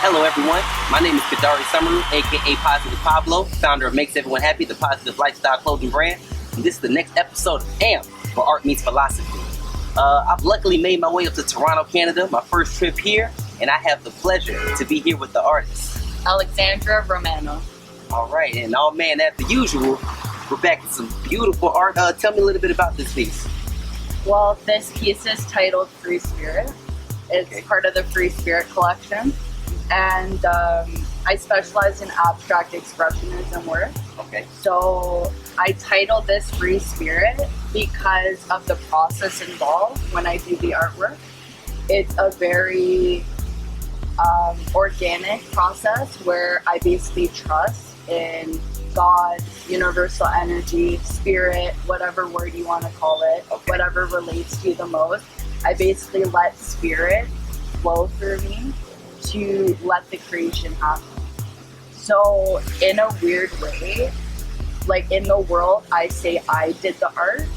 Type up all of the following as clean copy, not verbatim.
Hello everyone, my name is Kudarie Somaru, aka PositivePABLO, founder of Makes Everyone Happy, the positive lifestyle clothing brand. And this is the next episode of AMP, where art meets philosophy. I've luckily made my way up to Toronto, Canada, my first trip here, and I have the pleasure to be here with the artist, Alexandra Romano. Alright, and oh man, as the usual, we're back with some beautiful art. Tell me a little bit about this piece. Well, this piece is titled Free Spirit. It's part of the Free Spirit collection. And I specialize in abstract expressionism work. Okay. So I titled this Free Spirit because of the process involved when I do the artwork. It's a very organic process where I basically trust in God, universal energy, spirit, whatever word you want to call it, whatever relates to you the most. I basically let spirit flow through me to let the creation happen. So in a weird way, like in the world, I say I did the art,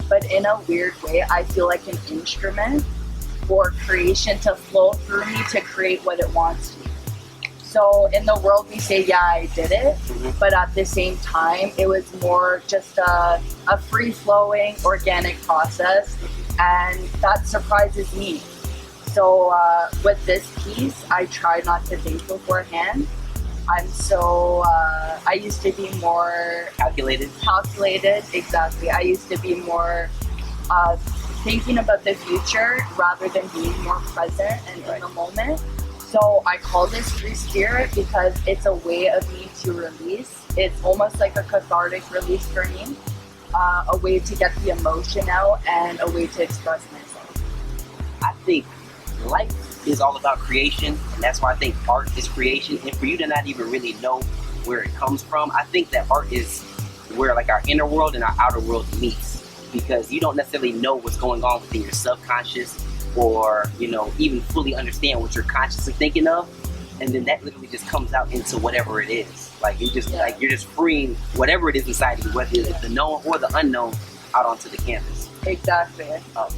but in a weird way, I feel like an instrument for creation to flow through me to create what it wants to. So in the world, we say, yeah, I did it, but at the same time, it was more just a free-flowing, organic process, and that surprises me. So with this piece, I try not to think beforehand. I used to be more Calculated, exactly. I used to be more thinking about the future rather than being more present and in the moment. So I call this Free Spirit because it's a way of me to release. It's almost like a cathartic release for me, a way to get the emotion out and a way to express myself. I think life is all about creation, and that's why I think art is creation. And for you to not even really know where it comes from, I think that art is where like our inner world and our outer world meets, because you don't necessarily know what's going on within your subconscious, or even fully understand what you're consciously thinking of, and then that literally just comes out into whatever it is. Like you're just freeing whatever it is inside of you, whether it's the known or the unknown, out onto the canvas. Exactly.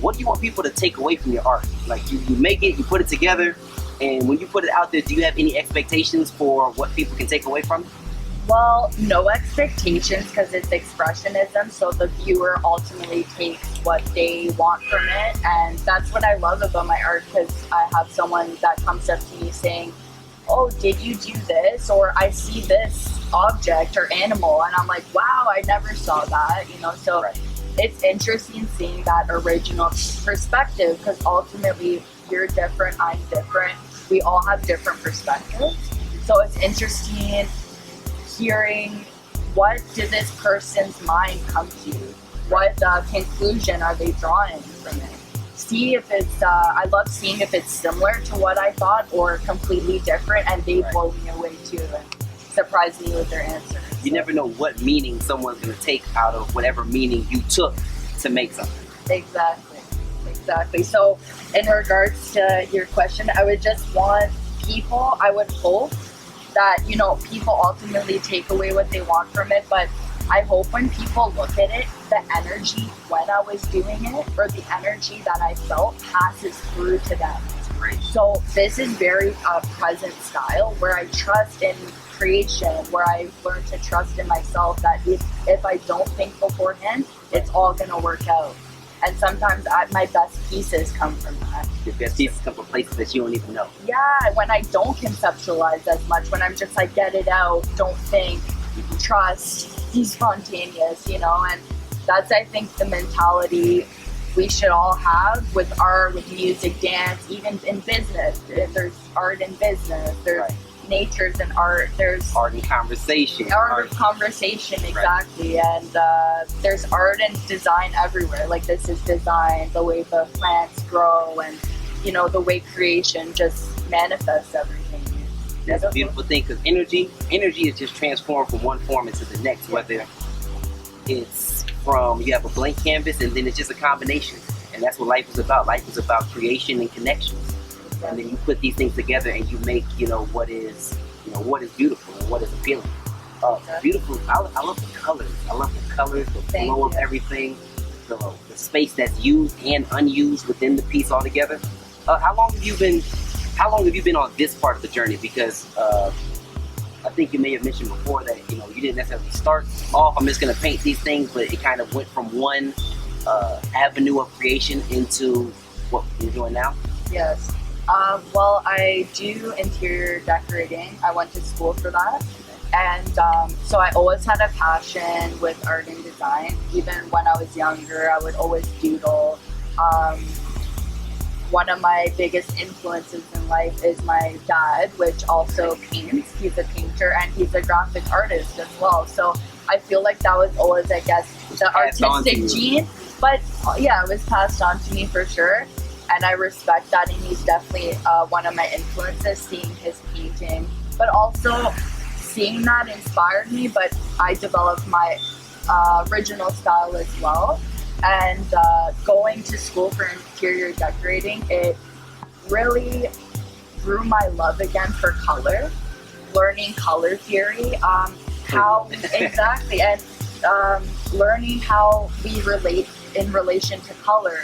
What do you want people to take away from your art? Like you make it, you put it together, and when you put it out there, do you have any expectations for what people can take away from it? Well, no expectations, because it's expressionism, so the viewer ultimately takes what they want from it, and that's what I love about my art, because I have someone that comes up to me saying, oh, did you do this? Or I see this object or animal, and I'm like, wow, I never saw that, so it's interesting seeing that original perspective, because ultimately you're different, I'm different, we all have different perspectives, so it's interesting hearing what did this person's mind come to, what conclusion are they drawing from it. See if it's, I love seeing if it's similar to what I thought or completely different, and they blow me away too and surprise me with their answers. You never know what meaning someone's going to take out of whatever meaning you took to make something. Exactly. So in regards to your question, I would just want people, I would hope that, people ultimately take away what they want from it, but I hope when people look at it, the energy when I was doing it, or the energy that I felt, passes through to them. So this is very present style, where I trust in creation, where I learn to trust in myself, that if I don't think beforehand, it's all going to work out. And sometimes my best pieces come from that. Your best pieces come from places that you don't even know. Yeah, when I don't conceptualize as much, when I'm just like, get it out, don't think, trust, be spontaneous, and that's, I think, the mentality we should all have with art, with music, dance, even in business. There's art in business, there's nature's in art, there's art in conversation. Art of conversation, exactly. And there's art and design everywhere. Like, this is design, the way the plants grow, and the way creation just manifests everything. That's a beautiful thing, because energy is just transformed from one form into the next, whether it's from, you have a blank canvas, and then it's just a combination. And that's what life is about. Life is about creation and connections. And then you put these things together and you make, what is beautiful and what is appealing. Beautiful. I love the colors. The flow of everything, the space that's used and unused within the piece altogether. How long have you been how long have you been on this part of the journey? Because I think you may have mentioned before that, you know, you didn't necessarily start off, I'm just going to paint these things, but it kind of went from one avenue of creation into what you're doing now. Yes. Well, I do interior decorating. I went to school for that. And so I always had a passion with art and design. Even when I was younger, I would always doodle. One of my biggest influences in life is my dad, which also paints. He's a painter and he's a graphic artist as well. So I feel like that was always, I guess, the artistic gene. But yeah, it was passed on to me for sure. And I respect that. And he's definitely one of my influences, seeing his painting. But also seeing that inspired me, but I developed my original style as well. And going to school for interior decorating, it really grew my love again for color, learning color theory, how exactly, and learning how we relate in relation to color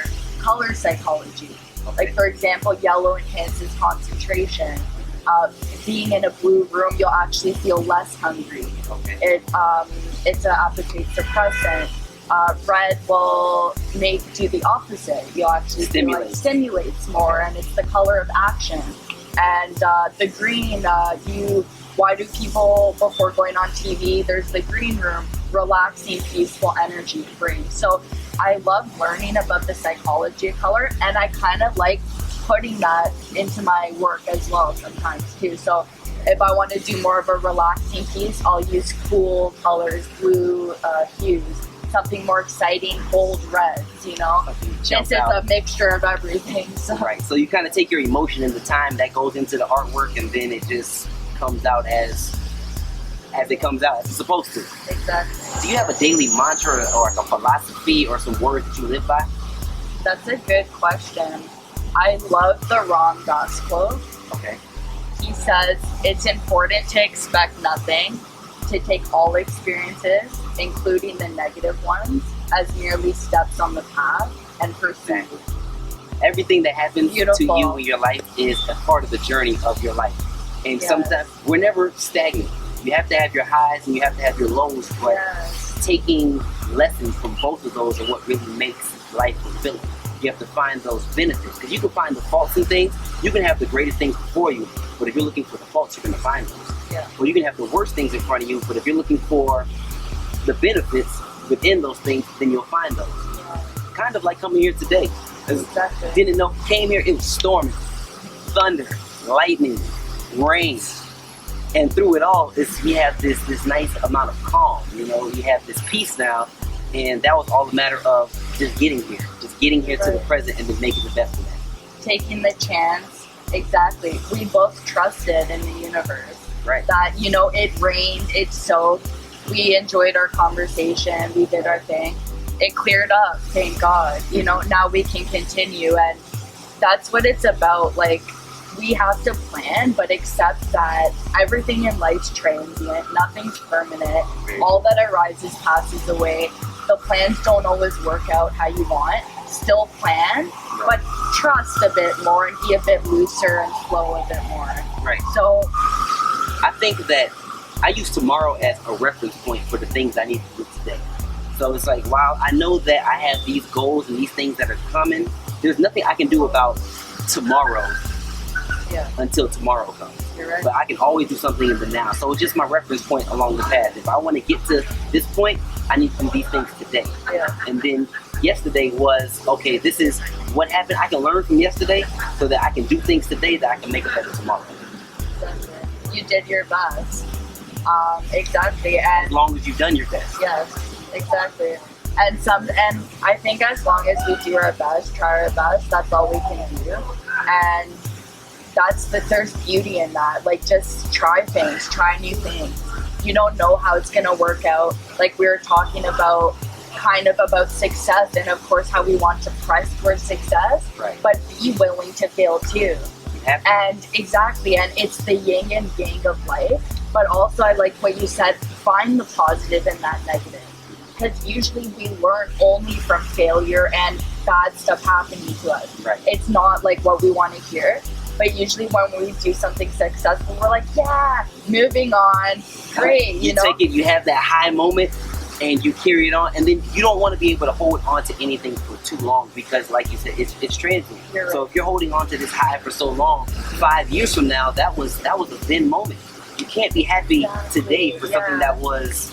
psychology. Like, for example, yellow enhances concentration. Being in a blue room, you'll actually feel less hungry. It's an appetite suppressant. Red will do the opposite. You'll actually feel like stimulates more, and it's the color of action. And the green, why do people, before going on TV, there's the green room, relaxing, peaceful energy brings. So I love learning about the psychology of color, and I kind of like putting that into my work as well sometimes too. So if I want to do more of a relaxing piece, I'll use cool colors, blue hues, something more exciting, bold reds, you know. This is a mixture of everything. So. Right, so you kind of take your emotion and the time that goes into the artwork, and then it just comes out as it comes out, as it's supposed to. Exactly. Do you have a daily mantra or like a philosophy or some words that you live by? That's a good question. I love the Ram Dass quote. Okay. He says, it's important to expect nothing, to take all experiences, including the negative ones, as merely steps on the path, and pursue. Everything that happens to you in your life is a part of the journey of your life. And sometimes we're never stagnant. You have to have your highs and you have to have your lows, but taking lessons from both of those are what really makes life fulfilling. You have to find those benefits, because you can find the faults in things. You can have the greatest things before you, but if you're looking for the faults, you're going to find those. Or you can have the worst things in front of you, but if you're looking for the benefits within those things, then you'll find those. Kind of like coming here today. Didn't know, came here, it was storming, thunder, lightning, rain. And through it all, we have this nice amount of calm. You know, we have this peace now, and that was all a matter of just getting here to the present and then making the best of that. Taking the chance, exactly. We both trusted in the universe. Right. That, you know, it rained, it soaked, we enjoyed our conversation, we did our thing. It cleared up, thank God. You know, now we can continue, and that's what it's about. Like, we have to plan, but accept that everything in life's transient, nothing's permanent. All that arises passes away. The plans don't always work out how you want. Still plan, but trust a bit more and be a bit looser and flow a bit more. Right. So I think that I use tomorrow as a reference point for the things I need to do today. So it's like, while I know that I have these goals and these things that are coming, there's nothing I can do about tomorrow until tomorrow comes. Right. But I can always do something in the now. So it's just my reference point along the path. If I want to get to this point, I need to do these things today. And then yesterday was, okay, this is what happened. I can learn from yesterday so that I can do things today that I can make it better tomorrow. You did your best. Exactly. And as long as you've done your best. Yes, exactly. And I think as long as we do our best, try our best, that's all we can do. And there's beauty in that. Like, just try things, try new things. You don't know how it's gonna work out. Like, we were talking about success, and of course how we want to press towards success, but be willing to fail too. And exactly, and it's the yin and yang of life. But also, I like what you said, find the positive in that negative. Because usually we learn only from failure and bad stuff happening to us. It's not like what we want to hear. But usually when we do something successful, we're like, yeah, moving on, great, You know? take it, you have that high moment, and you carry it on, and then you don't want to be able to hold on to anything for too long because, like you said, it's transient. You're So right. if you're holding on to this high for so long, 5 years from now, that was a then moment. You can't be happy Exactly, today for something yeah. that was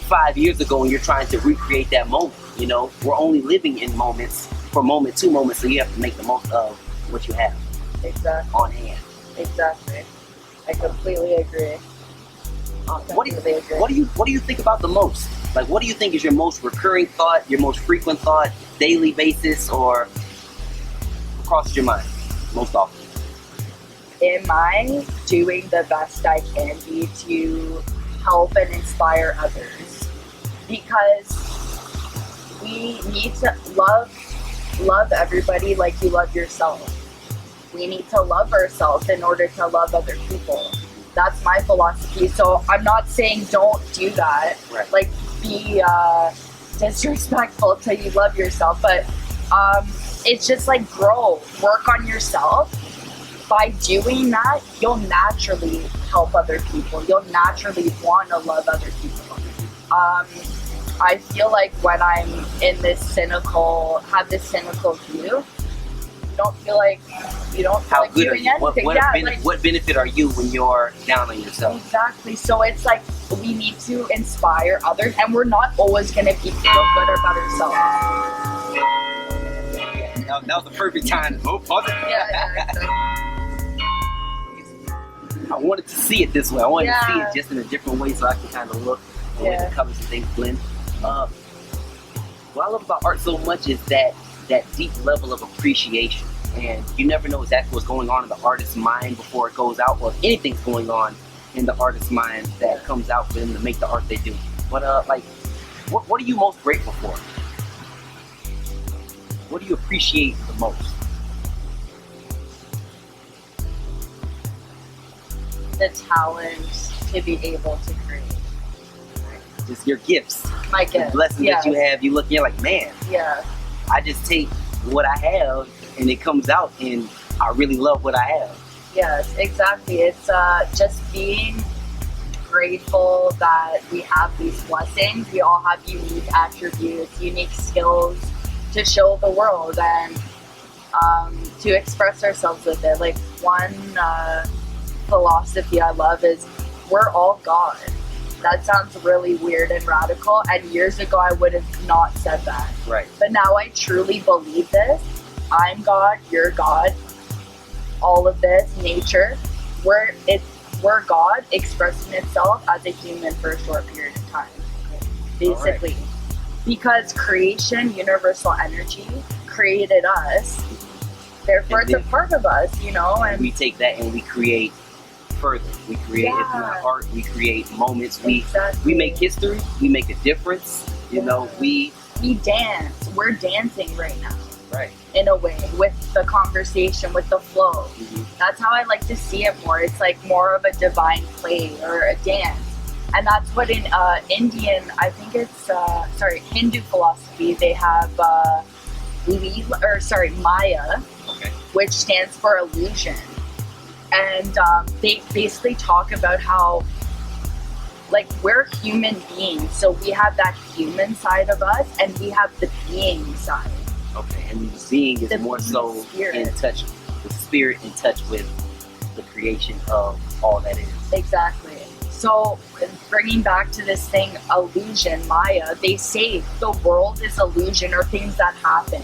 5 years ago, and you're trying to recreate that moment. You know, we're only living in moments, from moment to moment, so you have to make the most of what you have Exactly, on hand. exactly. I completely agree. What do you think about the most? Like, what do you think is your most recurring thought, your most frequent thought, daily basis, or crosses your mind most often? Am I doing the best I can be to help and inspire others? Because we need to love everybody like you love yourself. We need to love ourselves in order to love other people. That's my philosophy. So I'm not saying don't do that. Right. Like, be disrespectful till you love yourself. But it's just like grow, work on yourself. By doing that, you'll naturally help other people. You'll naturally want to love other people. I feel like when I'm in have this cynical view, you don't feel like How good are doing you? anything. What benefit are you when you're down on yourself? Exactly. So it's like we need to inspire others, and we're not always going to feel good about ourselves. That was the perfect time. Oh, pause it. Yeah, exactly. I wanted to see it this way. I wanted to see Yeah. it just in a different way so I can kind of look the way Yeah. the colors and things blend. What I love about art so much is that deep level of appreciation. And you never know exactly what's going on in the artist's mind before it goes out, or if anything's going on in the artist's mind that comes out for them to make the art they do. But what are you most grateful for? What do you appreciate the most? The talent to be able to create. Just your gifts, My the gift. blessings that you have. You look, you're like, man, Yeah. I just take what I have and it comes out, and I really love what I have. Yes, exactly. It's just being grateful that we have these blessings. We all have unique attributes, unique skills to show the world and to express ourselves with it. Like, one philosophy I love is we're all God. That sounds really weird and radical, and years ago I would have not said that. Right. But now I truly believe this. I'm God, you're God. All of this, nature, we're God expressing itself as a human for a short period of time, basically. Because creation, universal energy, created us. Therefore, And it's a part of us, And we take that and we create further. We create if not art, we create moments. We make history. We make a difference. We dance. We're dancing right now. Right. In a way, with the conversation, with the flow. Mm-hmm. That's how I like to see it more. It's like more of a divine play or a dance. And that's what in Indian, I think it's, Hindu philosophy, they have Maya, which stands for illusion. And they basically talk about how, like, we're human beings. So we have that human side of us, and we have the being side. Okay, and the being is more so in touch, the spirit in touch with the creation of all that is. Exactly. So bringing back to this thing, illusion, Maya, they say the world is illusion, or things that happen.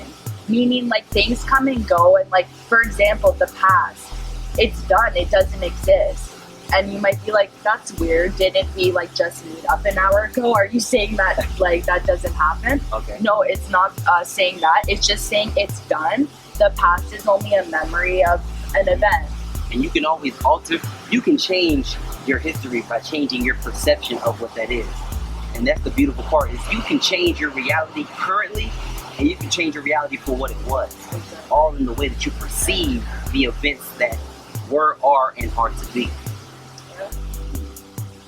Meaning, like, things come and go, and, like, for example, the past, it's done, it doesn't exist. And you might be like, that's weird, didn't we, like, just meet up an hour ago? Are you saying that, like, that doesn't happen? Okay. No, it's not saying that. It's just saying it's done. The past is only a memory of an event. And you can always you can change your history by changing your perception of what that is. And that's the beautiful part, is you can change your reality currently, and you can change your reality for what it was. Exactly. All in the way that you perceive the events that were, are, and are to be. Yeah.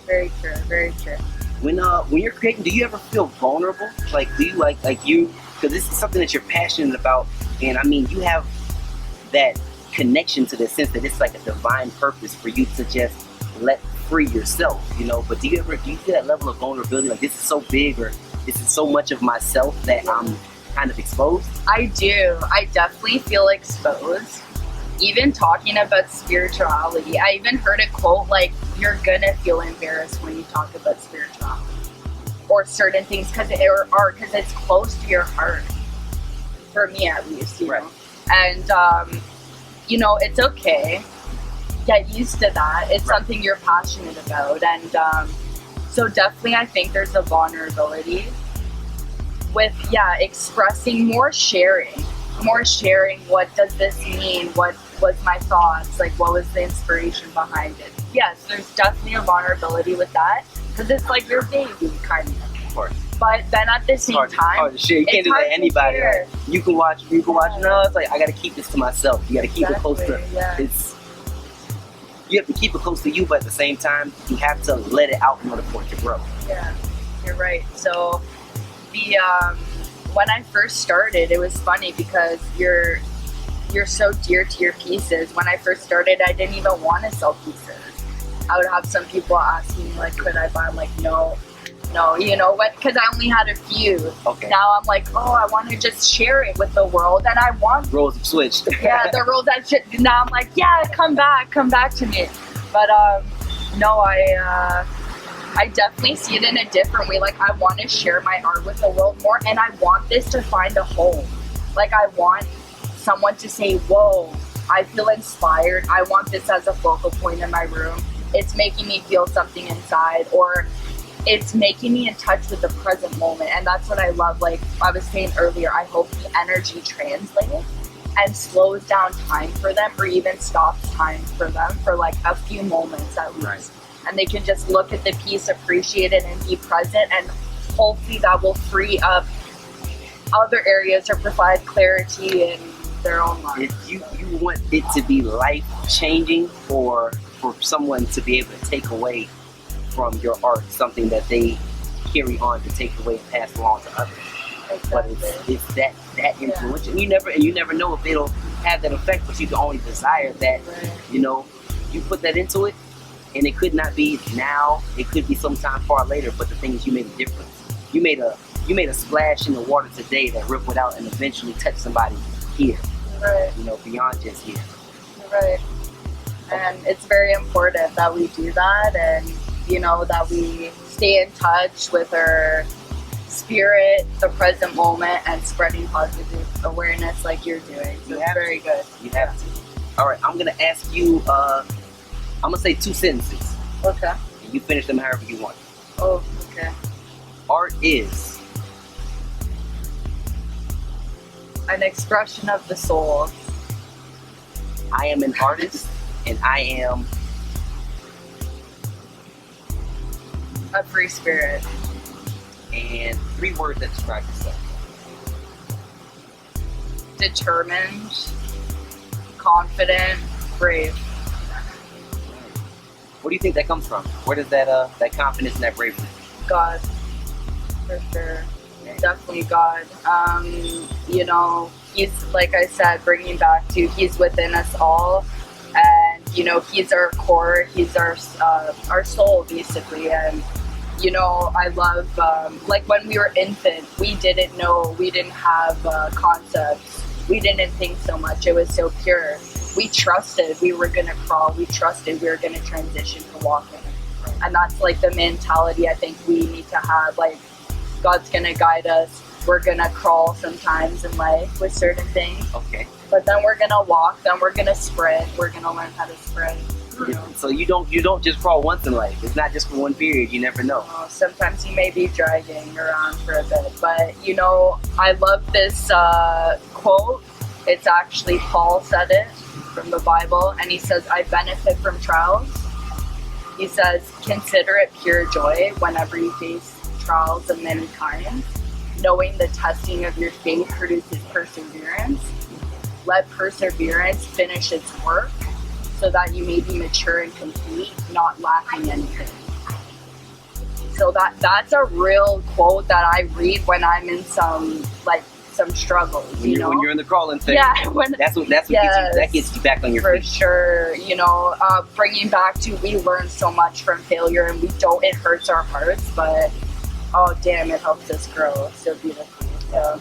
Very true, very true. When you're creating, do you ever feel vulnerable? Like, do you because this is something that you're passionate about, and I mean, you have that connection to the sense that it's like a divine purpose for you to just let free yourself, you know. But do you feel that level of vulnerability, like this is so big, or this is so much of myself that I'm kind of exposed? I do. I definitely feel exposed. Even talking about spirituality, I even heard a quote like, you're gonna feel embarrassed when you talk about spirituality or certain things because it's close to your heart. For me, at least, you know. And you know, it's okay. Get used to that. It's something you're passionate about, and so definitely, I think there's a vulnerability with expressing more, sharing. What does this mean? What was my thoughts? Like, what was the inspiration behind it? Yes, there's definitely a vulnerability with that because it's like your baby, kind of. Of course. But then at the same time, it's hard to share. You can't do that to anybody. Like, you can watch. No, it's like I gotta keep this to myself. You gotta keep it close to. You have to keep it close to you, but at the same time, you have to let it out in order for it to grow. Yeah, you're right. So the when I first started, it was funny because you're so dear to your pieces. When I first started, I didn't even want to sell pieces. I would have some people asking me like, could I buy? I'm like, no, you know what? Because I only had a few. Okay. Now I'm like, oh, I want to just share it with the world, and I want roles have switched. Yeah, the roles that shit. Now I'm like, yeah, come back to me. But no, I definitely see it in a different way. Like, I want to share my art with the world more, and I want this to find a home. Like, I want someone to say, whoa, I feel inspired. I want this as a focal point in my room. It's making me feel something inside, or it's making me in touch with the present moment. And that's what I love. Like I was saying earlier, I hope the energy translates and slows down time for them, or even stops time for them for like a few moments at least. Right. And they can just look at the piece, appreciate it, and be present, and hopefully that will free up other areas or provide clarity in their own life. If you want it to be life-changing, or for someone to be able to take away from your art something that they carry on to take away and pass along to others. Exactly. But it's that influential. Yeah. You never know if it'll have that effect, but you can only desire that. Right. You know, you put that into it, and it could not be now. It could be sometime far later. But the thing is, you made a difference. You made a splash in the water today that rippled out and eventually touched somebody here. Right. You know, beyond just here. Right. And it's very important that we do that, and you know, that we stay in touch with our spirit, the present moment, and spreading positive awareness like you're doing. So it's very good. You have to. All right, I'm gonna ask you. I'm gonna say 2 sentences. Okay. And you finish them however you want. Oh, okay. Art is an expression of the soul. I am an artist, and I am a free spirit. And 3 words that describe yourself. Determined, confident, brave. What do you think that comes from? Where does that confidence and that bravery? God, for sure. Definitely God. You know, he's, like I said, bringing back to, he's within us all, and you know, he's our core, he's our soul basically. And you know, I love like when we were infant, we didn't have concepts, we didn't think so much, it was so pure. We trusted we were gonna crawl, we trusted we were gonna transition to walking. And that's like the mentality I think we need to have. Like, God's gonna guide us, we're gonna crawl sometimes in life with certain things. Okay. But then we're gonna walk, then we're gonna sprint, we're gonna learn how to sprint. You know? So you don't just crawl once in life. It's not just for one period, you never know. Sometimes you may be dragging around for a bit. But you know, I love this quote. It's actually Paul said it from the Bible, and he says, I benefit from trials. He says, consider it pure joy whenever you face trials of many kinds, knowing the testing of your faith produces perseverance. Let perseverance finish its work, so that you may be mature and complete, not lacking anything. So that's a real quote that I read when I'm in some some struggles, when you're in the crawling phase. Yeah, that's what gets you back on your for feet. sure. Bringing back to, we learn so much from failure, and it hurts our hearts, but oh damn, it helps us grow so beautifully. So